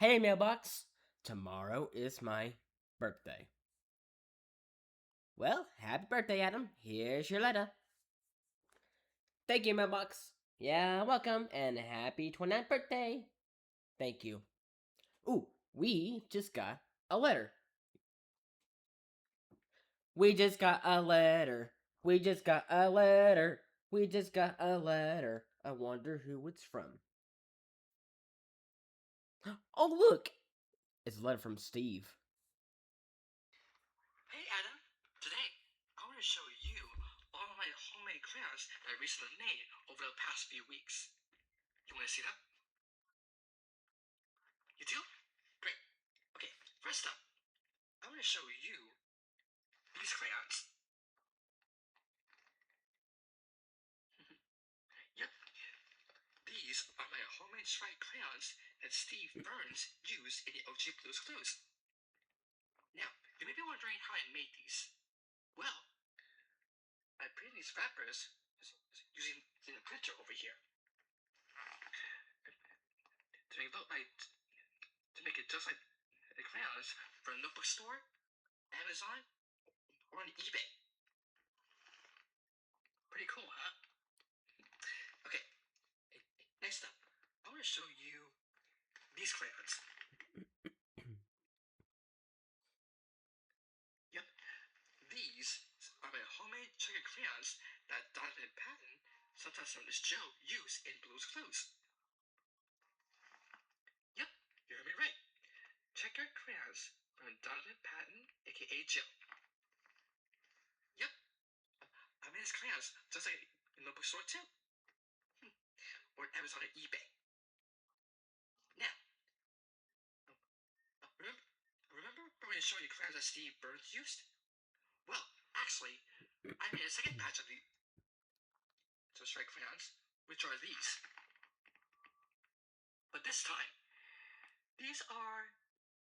Hey, mailbox. Tomorrow is my birthday. Well, happy birthday, Adam. Here's your letter. Thank you, mailbox. Yeah, welcome, and happy 29th birthday. Thank you. Ooh, we just got a letter. We just got a letter. We just got a letter. We just got a letter. I wonder who it's from. Oh, look! It's a letter from Steve. Hey Adam, today I want to show you all of my homemade crayons that I recently made over the past few weeks. You want to see that? You do? Great. Okay, first up, I want to show you these crayons. Yep, these are my homemade striped crayons that Steve Burns used in the OG Blues Clues. Now, you may be wondering how I made these. Well, I printed these wrappers using the printer over here. To make it just like the crayons from a notebook store, Amazon, or on eBay. Pretty cool, huh? Okay, next up, I want to show you these crayons. Yep, these are my homemade checkered crayons that Donovan Patton, sometimes known as Joe, used in Blue's Clues. Yep, you heard me right. Checkered crayons from Donovan Patton, aka Joe. Yep, I made his crayons just like in the notebook store too. Or Amazon or eBay. Now, remember when I showed you crayons that Steve Burns used? Well, actually, I made a second batch of these strike crayons, which are these. But this time, these are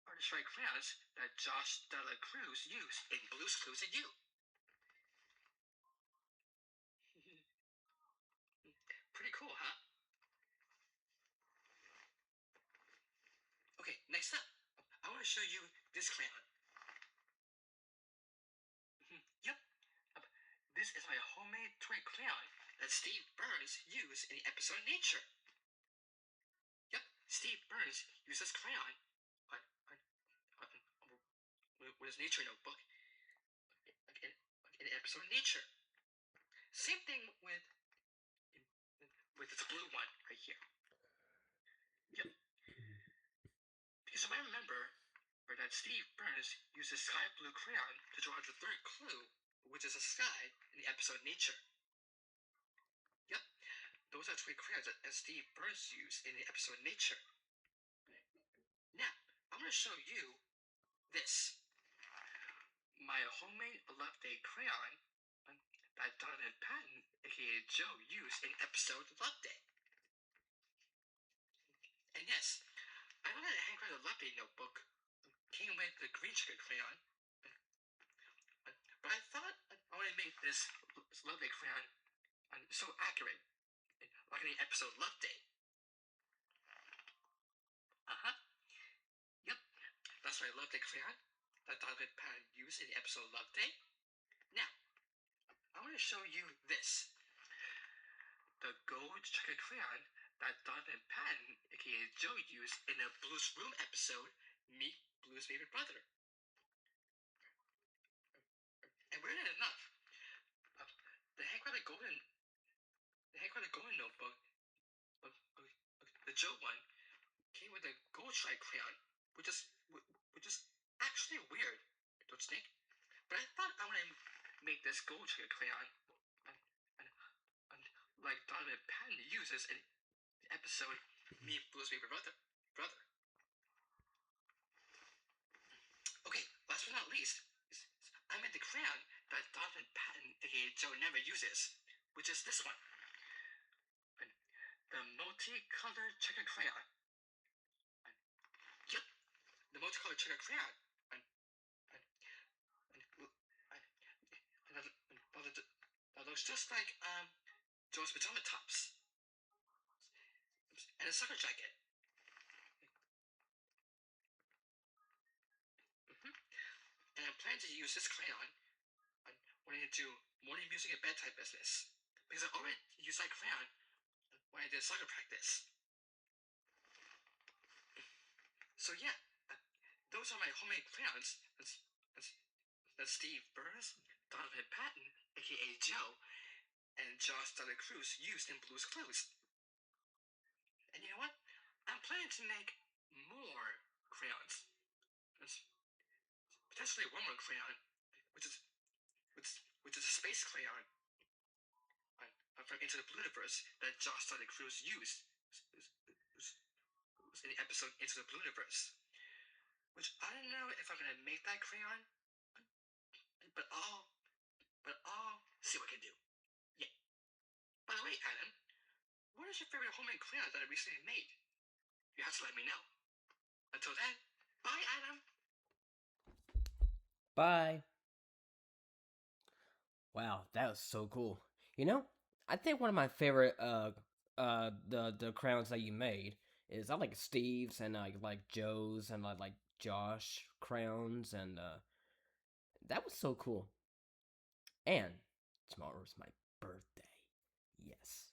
the strike crayons that Josh Dela Cruz used in Blue's Clues and You. Pretty cool, huh? Okay, next up, I want to show you this crayon. Yep, this is my homemade toy crayon that Steve Burns used in the episode Nature. Yep, Steve Burns used this crayon on, with his nature notebook in the episode Nature. Same thing with this blue one right here. Yep, because I remember that Steve Burns used a sky blue crayon to draw the third clue, which is a sky in the episode Nature. Yep, those are three crayons that Steve Burns used in the episode Nature. Now, I'm going to show you this. My homemade Love Day crayon that Donovan Patton, aka Joe, used in episode Love Day. And yes, I know that the handwritten Love Day notebook came with the green checker crayon, but I thought I want to make this Love Day crayon so accurate, like in the episode Love Day. Uh-huh. Yep, that's my Love Day crayon that Donovan Patton used in the episode Love Day. Now, I want to show you this. The gold checker crayon that Donovan Patton, aka Joe, used in the Blue's Room episode, Meet Blue's Favorite Brother. And weirdly enough, the Heck Golden notebook, the Joe one, came with a gold stripe crayon, which is actually weird, don't you think? But I thought I want to make this gold stripe crayon like Donovan Patton uses in the episode Meet Blue's Favorite Brother. Okay, last but not least, I made the crayon that Donovan Patton, aka Joe, never uses, which is this one. The multicolored checker crayon. Yep, the multicolored checker crayon. And, that looks just like Joe's pajama tops and a soccer jacket. use this crayon when I do morning music and bedtime business. Because I already used that crayon when I did soccer practice. So yeah, those are my homemade crayons that Steve Burns, Donovan Patton, aka Joe, and Josh Dela Cruz used in Blue's Clues. And you know what? I'm planning to make more crayons. Potentially one more crayon, which is a space crayon from Into the Blueiverse that Josh Dela Cruz used in the episode Into the Blueiverse. Which I don't know if I'm gonna make that crayon, but I'll see what I can do. Yeah. By the way, Adam, what is your favorite homemade crayon that I recently made? You have to let me know. Until then, bye, Adam. Bye. Wow, that was so cool. You know, I think one of my favorite the crowns that you made is I like Steve's and I like Joe's and I like Josh crowns and that was so cool. And tomorrow's my birthday. Yes.